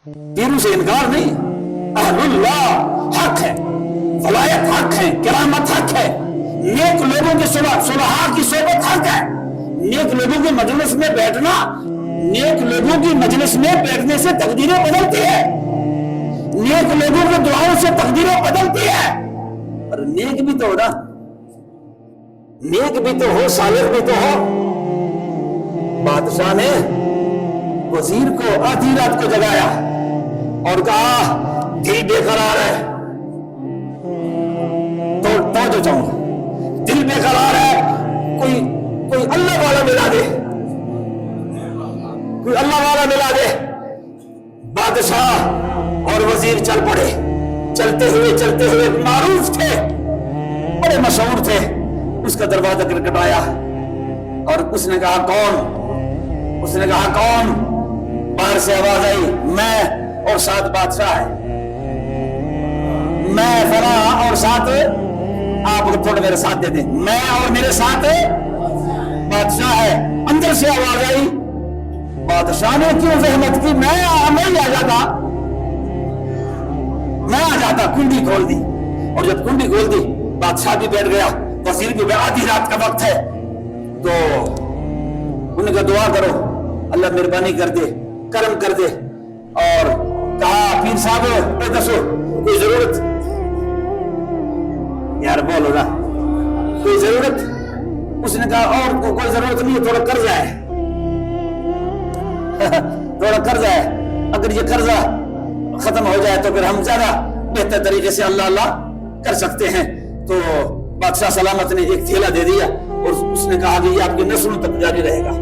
پیروں سے انکار نہیں. اہل اللہ حق ہے, ولایت حق ہے, کرامت حق ہے, نیک لوگوں کی صلحاء کی صحبت حق ہے. نیک لوگوں کی مجلس میں بیٹھنا, نیک لوگوں کی مجلس میں بیٹھنے سے تقدیریں بدلتی ہے, نیک لوگوں کی دعاؤں سے تقدیریں بدلتی ہے. پر نیک بھی تو ہو نا, نیک بھی تو ہو, صالح بھی تو ہو. بادشاہ نے وزیر کو آدھی رات کو جگایا اور کہا دل بے قرار ہے, تو چاہوں گا, دل بے قرار ہے, کوئی اللہ والا ملا دے, کوئی اللہ والا ملا دے. بادشاہ اور وزیر چل پڑے. چلتے ہوئے معروف تھے, بڑے مشہور تھے. اس کا دروازہ کھٹکھٹایا اور اس نے کہا کون؟ اس نے کہا کون؟ باہر سے آواز آئی, میں اور ساتھ بادشاہ ہے. میں فلاں اور ساتھ, آپ تھوڑا میرے ساتھ دے دیں, میں اور میرے ساتھ بادشاہ ہے. اندر سے آواز آئی, بادشاہ نے کیوں زحمت کی, میں ہی آ جاتا. کنڈی کھول دی, اور جب کنڈی کھول دی بادشاہ بھی بیٹھ گیا, وزیر بھی بیٹھ. آدھی رات کا وقت ہے تو انہوں نے دعا کرو, اللہ مہربانی کر دے, کرم کر دے. اور کہا پیر صاحب دسو کوئی ضرورت, یار بولو نا, کوئی ضرورت؟ اس نے کہا اور کوئی ضرورت نہیں, تھوڑا قرضہ ہے, تھوڑا قرضہ ہے. اگر یہ قرضہ ختم ہو جائے تو پھر ہم زیادہ بہتر طریقے سے اللہ کر سکتے ہیں. تو بادشاہ سلامت نے ایک تھیلا دے دیا اور اس نے کہا کہ یہ آپ کی نسلوں تک جاری رہے گا,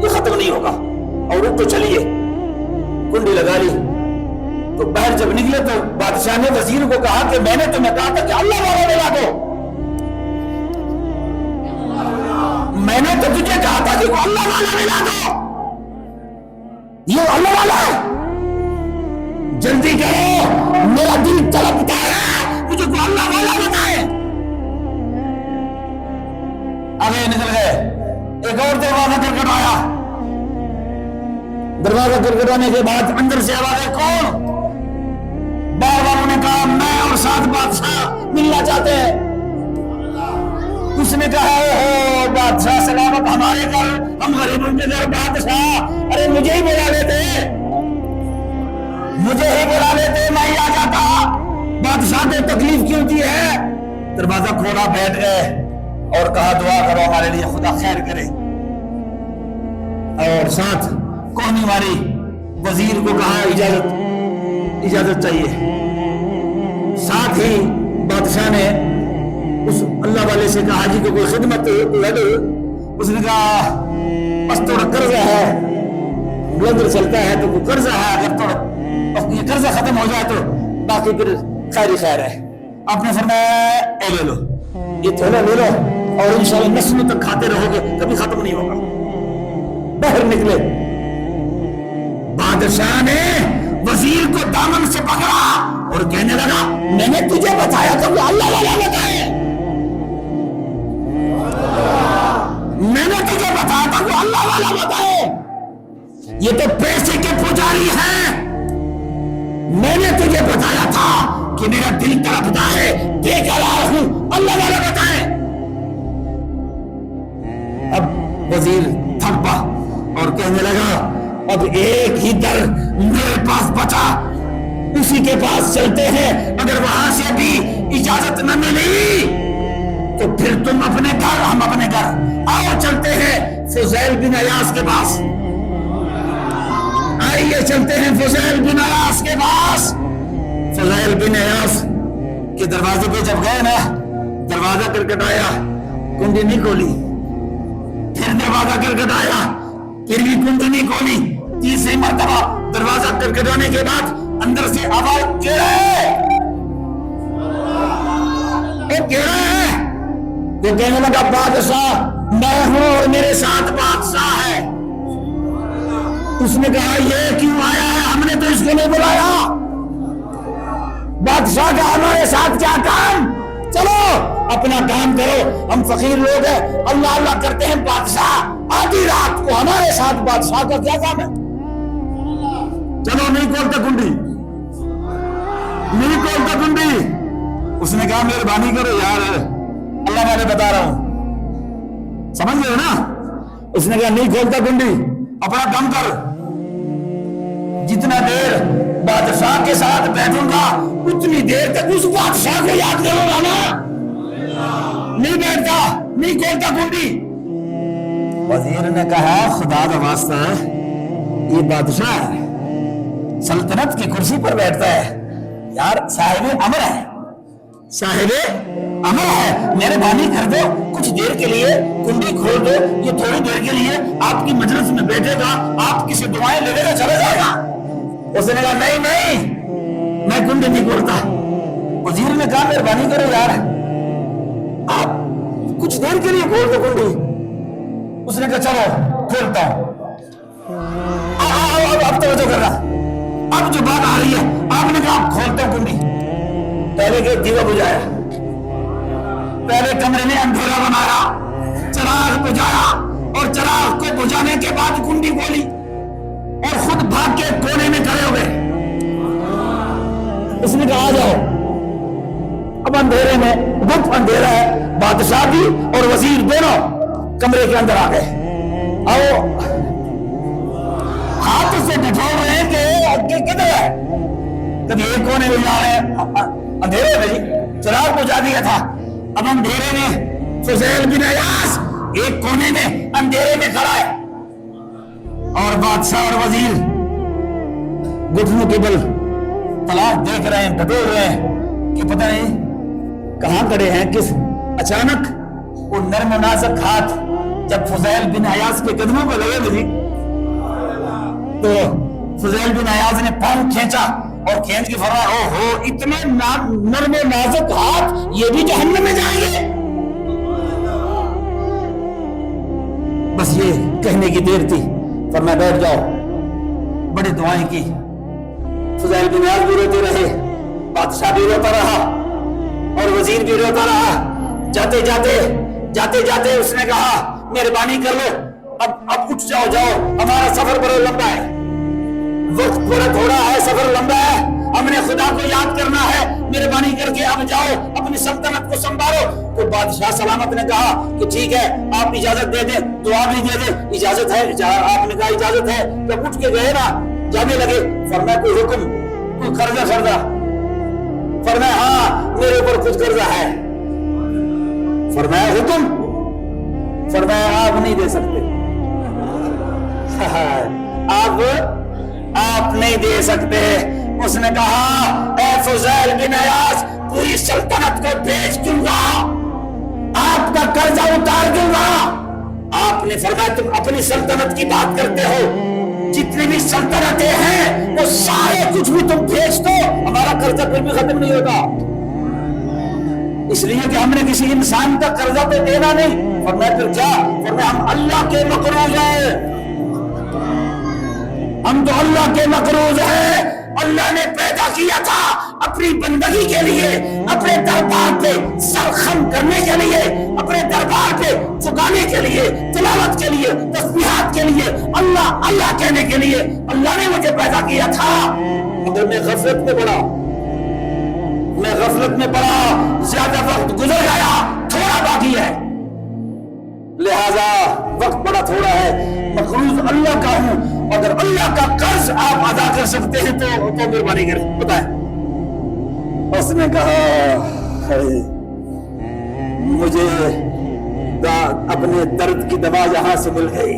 یہ ختم نہیں ہوگا. اور اٹھ تو چلیے, کنڈی لگا لی. تو باہر جب نکلے تو بادشاہ نے وزیر کو کہا کہ میں نے تمہیں کہا تھا کہ اللہ والا ملا دو, میں نے تو تجھے کہا تھا کہ وہ اللہ والا ملا دو, یہ اللہ والا ہے, جلدی کرو, میرا دل تڑپتا ہے, مجھے کو اللہ والا بتائے. آگے نکل گئے. ایک اور دروازہ کھٹکھٹایا. دروازہ کھٹکھٹانے کے بعد اندر سے آواز ہے, کون؟ بار والوں نے کہا میں اور ساتھ بادشاہ ملنا چاہتے ہیں. اس نے کہا او بادشاہ سلامت, ہمارے گھر, ہم غریبوں کے گھر. بادشاہ ارے مجھے ہی بلا لیتے, میں ہی آ جاتا. بادشاہ کو تکلیف کیوں دی ہے؟ دروازہ کھولا, بیٹھ گئے اور کہا دعا کرو ہمارے لیے, خدا خیر کرے. اور ساتھ کونی ماری. وزیر کو کہا اجازت چاہیے. ساتھ ہی بادشاہ نے اس اللہ والے سے کہا جی کہ کوئی خدمت لے لو. اس نے کہا بس تھوڑا قرضہ ہے, بلندر چلتا ہے تو کوئی قرضہ ہے, اگر تھوڑا یہ قرضہ ختم ہو جائے تو باقی پھر خیر ہے. آپ نے فرمایا اے لے لو, یہ تھوڑا لے لو اور انشاءاللہ نسلوں تک کھاتے رہو گے, کبھی ختم نہیں ہوگا. باہر نکلے. بادشاہ نے وزیر کو دامن سے پکڑا اور کہنے لگا میں نے تجھے بتایا تھا کہ اللہ والا بتائے, میں نے تجھے بتایا تھا کہ اللہ والا بتائے. یہ تو پیسے کے پجاری ہیں. میں نے تجھے بتایا تھا کہ میرا دل تڑپتا ہے, دیکھ رہا ہوں, اللہ والا بتائے. اب وزیر تھک پا اور کہنے لگا اب ایک ہی در میرے پاس بچا, اسی کے پاس چلتے ہیں. اگر وہاں سے بھی اجازت نہ ملی تو پھر تم اپنے گھر, ہم اپنے گھر. آؤ چلتے ہیں فضیل بن عیاض کے پاس. آئیے چلتے ہیں فضیل بن عیاض کے پاس. فضیل بن عیاض کے دروازے پہ جب گئے نا, دروازہ کھٹکھٹایا, کنڈی نہیں کھولی. پھر دروازہ کھٹکھٹایا, پھر بھی کنڈی نہیں کھولی. تیسری مرتبہ دروازہ کھٹکھٹانے کے بعد اندر سے آواز کیڑا ہے, کیڑا ہے. وہ کہنے لگا بادشاہ میں ہوں اور میرے ساتھ بادشاہ ہے. اس نے کہا یہ کیوں آیا ہے, ہم نے تو اس کو نہیں بلایا. بادشاہ کا ہمارے ساتھ کیا کام, چلو اپنا کام کرو, ہم فقیر لوگ ہیں, اللہ اللہ کرتے ہیں. بادشاہ آدھی رات کو ہمارے ساتھ, بادشاہ کا کیا کام ہے. چلو نہیں کھولتا کنڈی. اس نے کہا مہربانی کرو یار، اللہ میں بتا رہا ہوں، سمجھ گئے نا؟ اس نے کہا نہیں کھولتا کنڈی، اپنا کام کر، جتنا دیر بادشاہ کے ساتھ بیٹھوں گا اتنی دیر تک اس بادشاہ کو یاد کروں گا نا۔ نہیں بیٹھتا، نہیں کھولتا کنڈی۔ وزیر نے کہا خدا کا واسطہ ہے، یہ بادشاہ ہے، سلطنت کی کرسی پر بیٹھتا ہے یار، صاحب امر ہے، صاحب امر ہے، مہربانی کر دو کچھ دیر کے لیے کنڈی کھول دو، یہ تھوڑی دیر کے لیے آپ کی مجلس میں بیٹھے گا، آپ کسی دعائیں لے گا چلا جائے گا۔ اس نے کہا نہیں نہیں میں کنڈی نہیں کھولتا۔ وزیر نے کہا مہربانی کرو یار، آپ کچھ دیر کے لیے کھول دو کنڈی۔ اس نے کہا چلو کھولتا ہوں۔ اب توجہ کر رہا، اب جو بات آ رہی ہے، آپ نے کہا کھولتا ہوں کنڈی۔ پہلے کہ دیوا بجھایا، پہلے کمرے میں اندھیرا بنایا، چراغ بجھایا، اور چراغ کو بجھانے کے بعد کنڈی کھولی اور خود بھاگ کے کونے میں کھڑے ہو گئے۔ اس نے کہا آ جاؤ۔ اب اندھیرے میں، گپت اندھیرا ہے، بادشاہ بھی اور وزیر دونوں کمرے کے اندر آ گئے۔ آؤ، ہاتھ سے ڈٹور رہے ہیں کہ کدھر ہے، کبھی ایک کونے میں جا رہے ہیں، اندھیرے میں جی چراغ بجھا دیا تھا، اب اندھیرے میں فضیل بن عیاض ایک کونے میں اندھیرے میں کھڑا ہے، اور بادشاہ اور وزیر گھٹنوں کے بل تلاش دیکھ رہے ہیں، ڈٹور رہے ہیں کہ پتہ نہیں کہاں کھڑے ہیں کس۔ اچانک وہ نرم و نازک ہاتھ جب فضیل بن عیاض کے قدموں پہ لگے تھے تو فضیل بن عیاض نے پاؤں کھینچا اور کھینچ کے فرمایا او ہو اتنے نرم و نازک ہاتھ، یہ بھی جہنم میں جائیں گے۔ بس یہ کہنے کی دیر تھی، فرمایا بیٹھ جاؤ۔ بڑی دعائیں کی، فضیل بن عیاض بھی روتے رہے، بادشاہ بھی روتا رہا اور وزیر بھی روتا رہا۔ جاتے جاتے اس نے کہا مہربانی کر لو، اب اٹھ جاؤ، ہمارا سفر بڑا لمبا ہے، وقت بڑا تھوڑا ہے، سفر لمبا ہے، ہم نے خدا کو یاد کرنا ہے، مہربانی کر کے اب جاؤ، اپنی سلطنت کو سنبھالو۔ تو بادشاہ سلامت نے کہا کہ ٹھیک ہے، آپ اجازت دے دیں، دعا بھی دے دیں، اجازت ہے۔ آپ نے کہا اجازت ہے۔ جب اٹھ کے گئے نا، جانے لگے، فرمایا کوئی حکم، کوئی قرضہ فرضہ؟ فرمایا ہاں میرے اوپر کچھ قرضہ ہے۔ فرمایا حکم؟ فرمایا آپ نہیں دے سکتے، آپ نہیں دے سکتے۔ اس نے کہا اے فضیل بن عیاض، پوری سلطنت کو بیچ دوں گا، آپ کا قرضہ اتار دوں گا۔ آپ نے فرمایا تم اپنی سلطنت کی بات کرتے ہو، جتنی بھی سلطنتیں ہیں وہ سارے کچھ بھی تم بیچ دو، ہمارا قرضہ پھر بھی ختم نہیں ہوگا، اس لیے کہ ہم نے کسی انسان کا قرضہ تو دینا نہیں۔ فرمایا پھر کیا؟ فرمایا ہم اللہ کے مقروض ہیں، ہم تو اللہ کے مقروض ہیں۔ اللہ نے پیدا کیا تھا اپنی بندگی کے لیے، اپنے دربار پہ سر خم کرنے کے لیے، اپنے دربار پہ جھکانے کے لیے، تلاوت کے لیے، تسبیحات کے لیے، اللہ اللہ کہنے کے لیے اللہ نے مجھے پیدا کیا تھا، مگر میں غفلت میں پڑا، زیادہ وقت گزر گیا، تھوڑا باقی ہے، لہذا وقت بڑا تھوڑا ہے، مقروض اللہ کا ہوں، اگر اللہ کا قرض آپ ادا کر سکتے ہیں تو مہربانی کریں بتائیں۔ اس نے کہا مجھے اپنے درد کی دوا یہاں سے مل گئی،